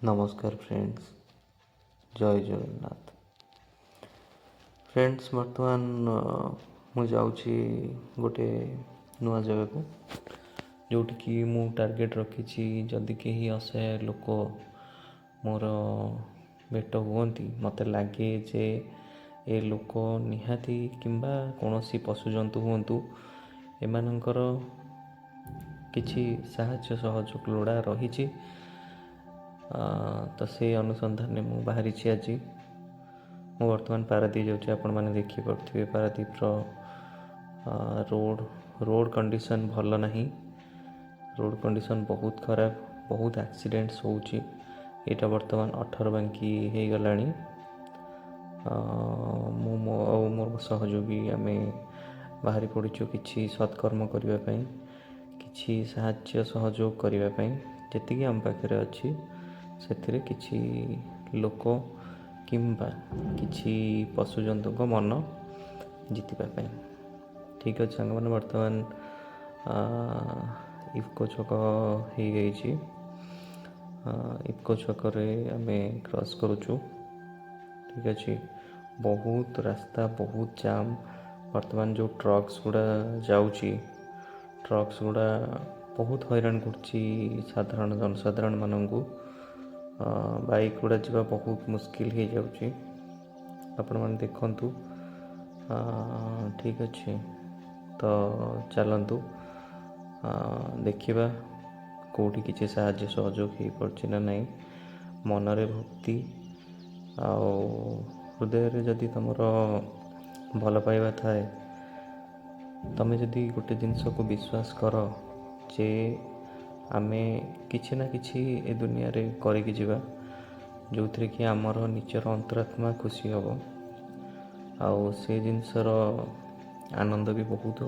नमस्कार फ्रेंड्स, जय जगन्नाथ। फ्रेंड्स, बर्तमान मु जाऊँगी गोटे नुआ जगह को जोटिकी मु टार्गेट रखी जदि कहीं असहाय लोक मोर भेट हुअନ୍ତି मते लगे जे ए लोक निहाती किंबा कौन पशु जंतु हुंतु एमानंकर किछि साहाय्य सहयोग लोड़ा रही। तो से अनुसंधान मु बाहरी आज मु बर्तमान पारादीप जाऊँगी। आपण मैंने देखिपे पारादीप रोड कंडीशन भल नहीं। रोड कंडीशन बहुत खराब, बहुत एक्सीडेंट्स होउची। एटा बर्तमान 18 बांकी हो गला। मोर सहयोगी आम बाहरी पड़ू कि सत्कर्म करने, कि साहाय्य सहयोग करने जी आम पाखे अच्छी से किसी लोक किंबा किसी पशुजंतु मन जीतवाई। ठीक अच्छे सांग मैंने बर्तमान इफको छक हो गई। इफको छक आम क्रॉस करुचु। ठीक अच्छे बहुत रास्ता बहुत जाम। बर्तमान जो ट्रक्स गुड़ा जाऊँगी ट्रक्स गुड़ा बहुत हैरान कर जनसाधारण मानू। बाइक गुड़ा जावा बहुत मुस्किल हो जाऊँगी। आपण मैंने देखु। ठीक अच्छे तो चलतु देखा कौटी किसी साहाय्य सहयोग हो पार्ची ना नहीं। मनरे भक्ति हृदय जदि तुम भल पाइबा थाए तमें जदि गोटे जिनस को विश्वास कर जे आमे किछि ना किछि ए दुनिया रे करिक जीवा जो थे कि आमर निजर अंतरात्मा खुशी हम आउ से जिनसर आनंद भी बहुत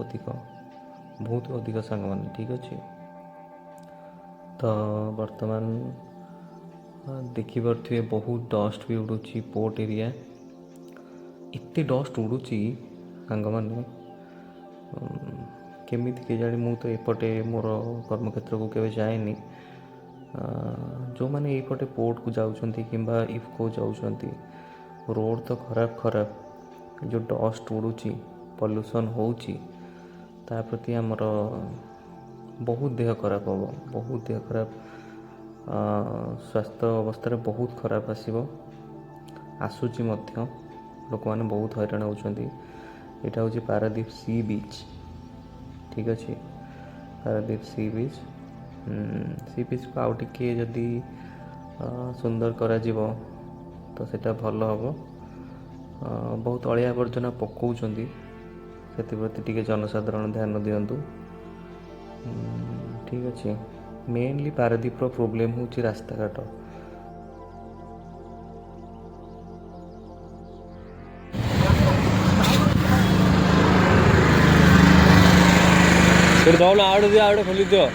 अधिक सांग मान। ठीक अच्छे तो बर्तमान देखिपे बहुत डस्ट भी उड़ूची। पोर्ट एरिया एते डस्ट उड़ूची सांग मैंने केमिति के जानी। मु तो एपटे मोर कर्मक्षेत्र को केवे जाएनी। जो मैंने यपटे पोर्ट को जाऊँगी किंबा इफको जाऊँगी रोड तो खराब जो डस्ट उड़ूची पॉल्यूशन होउची ता प्रति आमर बहुत देह खराब हम, बहुत देह खराब। स्वास्थ्य अवस्था बहुत खराब आसूची मध्य। लोक मैंने बहुत हैरान होउछंती। एटा होची पारादीप सी बीच। ठीक अच्छे पारादीप सी बीच को आउ टिके जदि सुंदर करा जीवो तो सेटा भल हम। बहुत अलिया आवर्जना पकाउछंती से प्रति टिके जनसाधारण ध्यान दियंतु। ठीक अच्छे मेनली पारादीप प्रोब्लेम होची रास्ता घाट। जाओ ना आड़े दिया आड़े खोली दियो।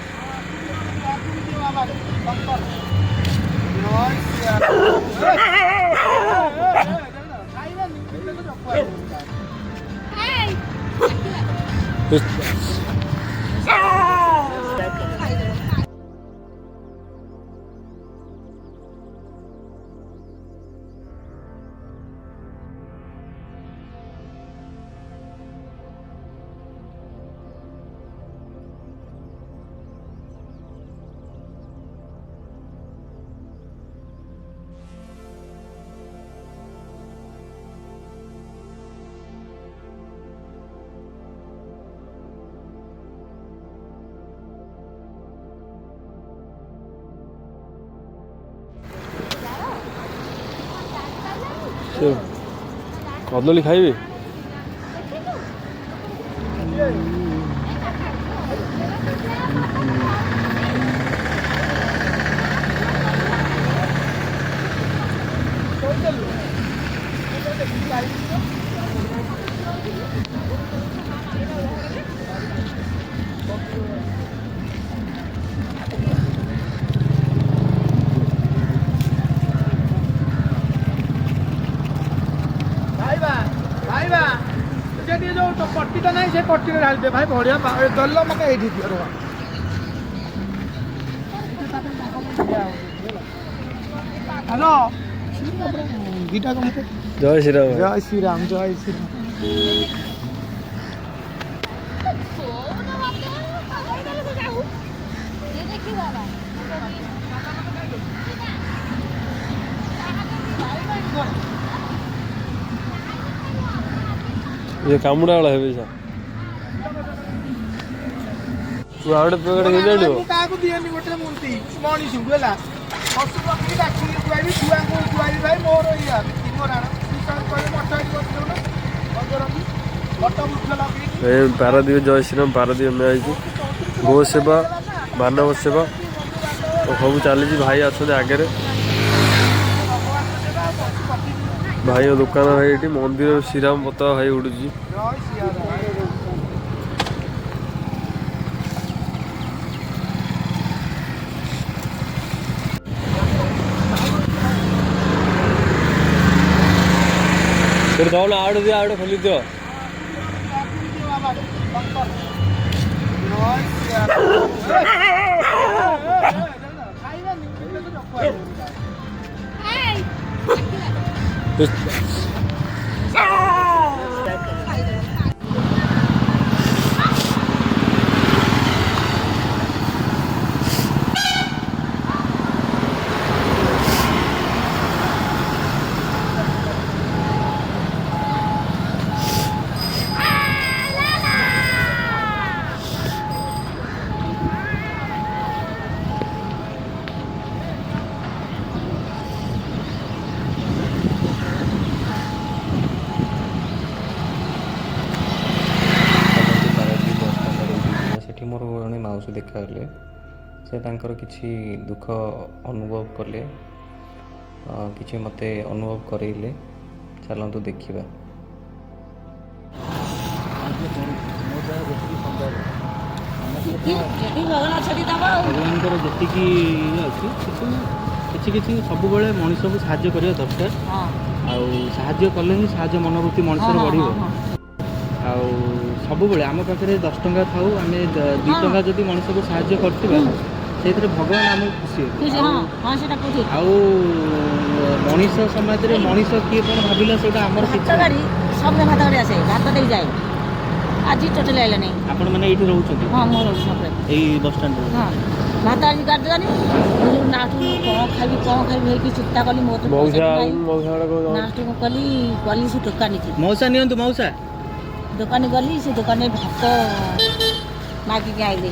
कदली खाइबे जो पट्टीटा ना से पट्टी ढाल दे भाई बढ़िया दल मत ये दियो ହ୍ୟାଲୋ ଦୁଇଟା କଣ ଜୟ ଶ୍ରୀରାମ। ଜୟ ଶ୍ରୀରାମ ଜୟ ଶ୍ରୀରାମ। ये कामुड़ा वाला है वैसा तू आवड़े पेगड़े के जाड़ो ମୁଁ କାହାକୁ ଦିଏନି ଗୋଟେ ମୂର୍ତ୍ତି ମଣିଷକୁ ହେଲା ପଶୁ ପକ୍ଷୀ ଡାକିକି ଖୁଆଇବି ଛୁଆଙ୍କୁ ଖୁଆଇବି ଭାଇ ମୋର ଇଏ ମୋର କହିଲେ ମଠ ଏଠି ବସିଦେଉ ନା ରଖି ବଟ ବୃକ୍ଷ ଲଗେଇକି ए पारादीप जय श्रीराम पारादीप में आई गो सेवा मानव सेवा तो सब चली भाई अच्छा आगे भाई दुकान भाई ये मंदिर श्रीराम पताका भाई उड़ू ଜୟ ଶ୍ରୀରାମ। फिर दो ना आड़ दिया आड़ खोली दियो ସେଠି ମୋର ଜଣେ ମାଉସୀ ଦେଖାଗଲେ ସେ ତାଙ୍କର କିଛି ଦୁଃଖ ଅନୁଭବ କଲେ କିଛି ମୋତେ ଅନୁଭବ କରେଇଲେ ଚାଲନ୍ତୁ ଦେଖିବା। ଭଗବାନଙ୍କର ଯେତିକି ଇଏ ଅଛି କିଛି କିଛି ସବୁବେଳେ ମଣିଷକୁ ସାହାଯ୍ୟ କରିବା ଦରକାର ଆଉ ସାହାଯ୍ୟ କଲେ ହିଁ ସାହାଯ୍ୟ ମନୋବୃତ୍ତି ମଣିଷର ବଢ଼ିବ ଆଉ ସବୁବେଳେ ଆମ ପାଖରେ 10 ଟଙ୍କା ଥାଉ ଆମେ 2 ଟଙ୍କା ଯଦି ମଣିଷକୁ ସାହାଯ୍ୟ କରିଥିବା ସେଇଥିରେ ଭଗବାନ ଆମକୁ ଖୁସି ହେବେ ଆଉ ମଣିଷ ସମାଜରେ ମଣିଷ କିଏ କ'ଣ ଭାବିଲା ସେଇଟା ଆମର କିଛି ଆଜି ଟୋଟାଲ ଆଇଲାନି ଆପଣମାନେ ଏଇଠି ରହୁଛନ୍ତି ହଁ ମୁଁ ରହୁଛି ସକାଳେ ଏଇ ବସଷ୍ଟାଣ୍ଡରେ ହଁ ଭାତ ଆଜି କାଟିଦେଲାନି ନାଠୁ କ'ଣ ଖାଇବି ହେଇକି ଚିନ୍ତା କଲି ମୋ ନାଠୁ ମୁଁ ଗଲି ସେ ଦୋକାନୀକି ମଉସା ନିଅନ୍ତୁ ମଉସା ଦୋକାନୀ ଗଲି ସେ ଦୋକାନରେ ଭାତ ମାଗିକି ଆଇଲି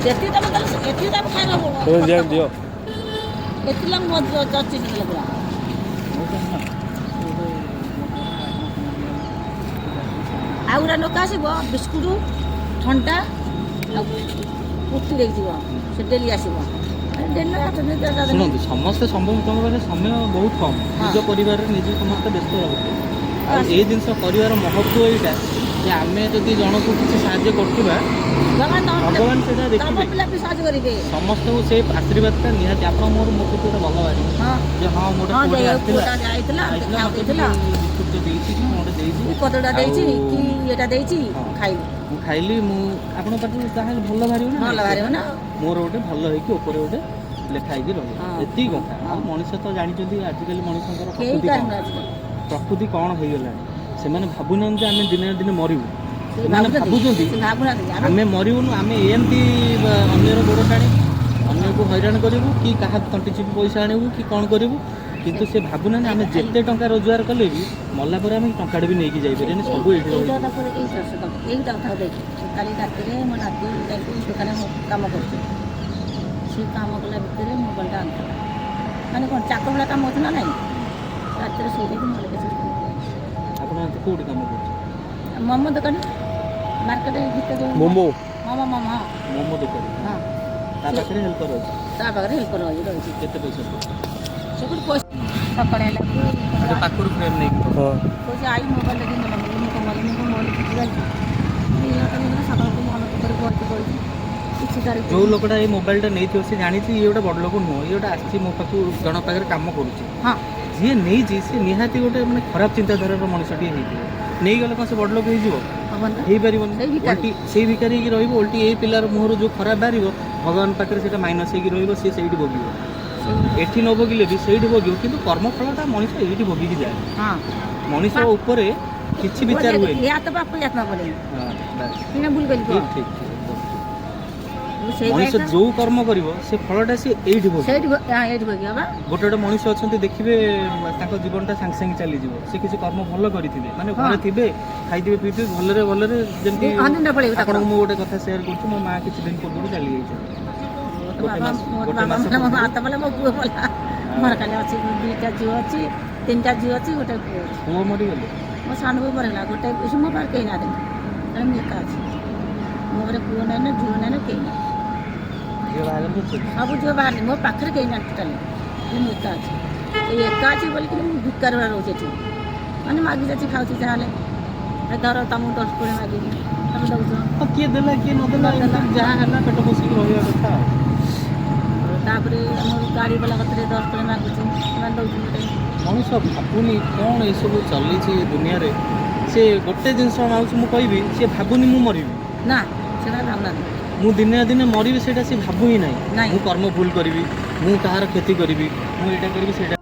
ଯେତିକି ତମେ ଦେଲେ ଏତିକି ତମେ ଖାଇବା ଦିଅ ଏତିକି ମୋ ଚିନି ଦେଲେ ପୁରା ଆଉ ଗୋଟେ ଲୋକ ଆସିବ ବିସ୍କୁଟ ଥଣ୍ଡା ଆଉ କୁର୍ତ୍ତି ଦେଇଯିବ ସେ ଡେଲି ଆସିବ ଶୁଣନ୍ତୁ ସମସ୍ତେ ସମସ୍ତଙ୍କ ପାଖରେ ସମୟ ବହୁତ କମ୍ ନିଜ ପରିବାରରେ ନିଜେ ସମସ୍ତେ ବ୍ୟସ୍ତ ରହୁଛୁ ଆଉ ଏଇ ଜିନିଷ କରିବାର ମହତ୍ଵ ଏଇଟା ଯେ ଆମେ ଯଦି ଜଣକୁ କିଛି ସାହାଯ୍ୟ କରୁଥିବା ଭଗବାନ ସେଇଟା ଦେଖିବେ ସମସ୍ତଙ୍କୁ ସେ ଆଶୀର୍ବାଦଟା ନିହାତି ଆପଣ ମୋର ମୋ ପ୍ରତି ଗୋଟେ ଭଲ ବାହାରିବ ଯେ ହଁ ମୋ ମୁଁ ଖାଇଲି ମୁଁ ଆପଣଙ୍କ ପାଖରେ ତାହେଲେ ଭଲ ବାହାରିବ ନା ମୋର ଗୋଟେ ଭଲ ହେଇକି ଉପରେ ଗୋଟେ ଲେଖା ହେଇକି ରହିବ ଏତିକି କଥା ଆଉ ମଣିଷ ତ ଜାଣିଛନ୍ତି ଆଜିକାଲି ମଣିଷଙ୍କର ପ୍ରକୃତି କ'ଣ ହେଇଗଲାଣି ସେମାନେ ଭାବୁନାହାନ୍ତି ଆମେ ଦିନେ ନା ଦିନେ ମରିବୁ ସେମାନେ ଭାବୁଛନ୍ତି ଆମେ ମରିବୁନୁ ଆମେ ଏମିତି ଅନ୍ୟର ଗୋଡ଼ ଟାଣିବୁ ଅନ୍ୟକୁ ହଇରାଣ କରିବୁ କି କାହା ତଣ୍ଟି ଚିପି ପଇସା ଆଣିବୁ କି କ'ଣ କରିବୁ କିନ୍ତୁ ସେ ଭାବୁନାହାନ୍ତି ଆମେ ଯେତେ ଟଙ୍କା ରୋଜଗାର କଲେ ବି ମଲା ପରେ ଆମେ ଟଙ୍କାଟେ ବି ନେଇକି ଯାଇପାରିବାନି ସବୁ ଏଇଠି କାଲି ରାତିରେ ମୋ ନାତି ଯାଇକି ଦୋକାନରେ କାମ କରୁଛି ସେ କାମ କଲା ଭିତରେ ମୋବାଇଲଟା ଆଣିଥିଲା ମାନେ କ'ଣ ଚାକ ଭଳିଆ କାମ ଅଛି ନା ନାହିଁ ରାତିରେ ଶୋଇକି ମୋବାଇଲ ଆପଣ କେଉଁଠି କାମ କରୁଛନ୍ତି ମୋମୋ ଦୋକାନ ମାର୍କେଟ ଭିତରେ ମୋମୋ ମୋମୋ ଦୋକାନ ହଁ ତା ପାଖରେ ହେଲ୍ପର ଅଛି ତା ପାଖରେ ହେଲ୍ପର ରହିଛି କେତେ ପଇସା ସେପଟେ ପଇସା ସକାଳେ ହେଲା ପାଖରୁ ଫ୍ରେମ୍ ନେଇକି କହୁଛି ଆଇ ମୋବାଇଲ ଦେଖି ନେଲା ମୋବାଇଲ କିଛି ଯାଉଛି ସକାଳକୁ ମନ କରି ପଡ଼ିଛି କିଛି ତାର ଯେଉଁ ଲୋକଟା ଏଇ ମୋବାଇଲଟା ନେଇଥିବ ସେ ଜାଣିଛି ଇଏ ଗୋଟେ ବଡ଼ ଲୋକ ନୁହଁ ଇଏ ଗୋଟେ ଆସିଛି ମୋ ପାଖକୁ ଜଣ ପାଖରେ କାମ କରୁଛି ହଁ ଯିଏ ନେଇଛି ସେ ନିହାତି ଗୋଟେ ମାନେ ଖରାପ ଚିନ୍ତାଧାରାର ମଣିଷଟିଏ ହେଇଥିବ ନେଇଗଲେ କ'ଣ ସେ ବଡ଼ ଲୋକ ହେଇଯିବ ହେବନି ତ। ହେଇପାରିବନି। ସେଇ ଭିକାରୀ। ଓଲଟି ସେଇ ଭିକାରୀ ହେଇକି ରହିବ, ଓଲଟି ଏଇ ପିଲାର ମୁହଁରୁ ଯେଉଁ ଖରାପ ବାହାରିବ ଭଗବାନ ପାଖରେ ସେଇଟା ମାଇନସ୍ ହେଇକି ରହିବ, ସିଏ ସେଇଠି ଭୋଗିବ। ଏଠି ନ ଭୋଗିଲେ ବି ସେଇଠି ଭୋଗିବ, କିନ୍ତୁ କର୍ମଫଳଟା ମଣିଷ ଏଇଠି ଭୋଗିକି ଯାଏ। ହଁ ମଣିଷ ଉପରେ କିଛି ବିଚାର ହୁଏନି। ୟା ତ ବାପ ୟା ତ ପଡ଼େ ହଁ, ବାସ୍। କିନା ଭୁଲ କରି ଠିକ୍ ଠିକ୍ ଠିକ୍। ସେଇ ମଣିଷ ଯୋଉ କର୍ମ କରିବ ସେ ଫଳଟା ସିଏ ଏଇଠି ଭୋଗିବ। ସେଇଠି ଏଇଠି ଭୋଗିବ ବା। ଗୋଟେ ଗୋଟେ ମଣିଷ ଅଛନ୍ତି ଦେଖିବେ ତାଙ୍କ ଜୀବନଟା ସାଙ୍ଗେ ସାଙ୍ଗେ ଚାଲିଯିବ, ସେ କିଛି କର୍ମ ଭଲ କରିଥିବେ, ମାନେ ଘରେ ଥିବେ ଖାଇଥିବେ ପିଇଥିବେ ଭଲରେ ଭଲରେ, ଯେମିତି ଦିନ ପଳେଇବ ତାଙ୍କର। ଆପଣଙ୍କୁ ମୁଁ ଗୋଟେ କଥା ସେୟାର କରୁଛି, ମୋ ମା କିଛି ଦିନ ପୂର୍ବରୁ ଚାଲି ଯାଇଛନ୍ତି। ଗୋଟେ ମାସ ମୋ ହାତ ବୋଲେ ମୋ ପୁଅ ବୋଲା ମୋର ଖାଲି ଅଛି 2ଟା ଝିଅ ଅଛି, 3ଟା ଝିଅ ଅଛି, ଗୋଟେ ପୁଅ ଅଛି। ପୁଅ ମରିଗଲେ। ମୋ ସାନ ପୁଅ ମରିଗଲା, ଗୋଟେ ମୋ ପାଖରେ କେହି ନାହାନ୍ତି, କାରଣ ମୁଁ ଏକା ଅଛି। ମୋ ଘରେ ପୁଅ ନାହିଁ ନା ଝିଅ ନାହିଁ ନା କେହି ନାହିଁ, ଝିଅ ବାହାଘର କରୁଛନ୍ତି। ସବୁ ଝିଅ ବାହାରିଲି, ମୋ ପାଖରେ କେହି ନାହାନ୍ତି ଟୋଟାଲି, ମୁଁ ଏକା ଅଛି। ଏଇ ଏକା ଅଛି ବୋଲିକି ମୁଁ ଭିକାର ଭଳିଆ ରହୁଛି ଏଠି, ମାନେ ମାଗି ଯାଉଛି ଖାଉଛି ଯାହାହେଲେ, ଧର ତମକୁ 10 କୋଡ଼ିଏ ମାଗିବି ତମେ ଦେଉଛ, ହଁ, କିଏ ଦେଲା କିଏ ନଦେଲା, ଯାହା ହେଲା ପେଟ ପୋଷିକି ରହିବା କଥା ଆଉ। ତାପରେ ଆମର ଗାଡ଼ି ବାଲା କତିରେ 10 କୋଡ଼ିଏ ମାଗୁଛି, ସେମାନେ ଦେଉଛନ୍ତି। ମଣିଷ ଭାବୁନି କ'ଣ ଏସବୁ ଚାଲିଛି ଏ ଦୁନିଆରେ। ସେ ଗୋଟେ ଜିନିଷ ମାଉଛି, ମୁଁ କହିବି, ସେ ଭାବୁନି ମୁଁ ମରିବି, ନା ସେମାନେ ଭାବୁନାହାନ୍ତି। ମୁଁ ଦିନେ ନା ଦିନେ ମରିବି, ସେଇଟା ସେ ଭାବୁ ହିଁ ନାହିଁ। ନାହିଁ। ମୁଁ କର୍ମ ଭୁଲ କରିବି, ମୁଁ କାହାର କ୍ଷତି କରିବି, ମୁଁ ଏଇଟା କରିବି ସେଇଟା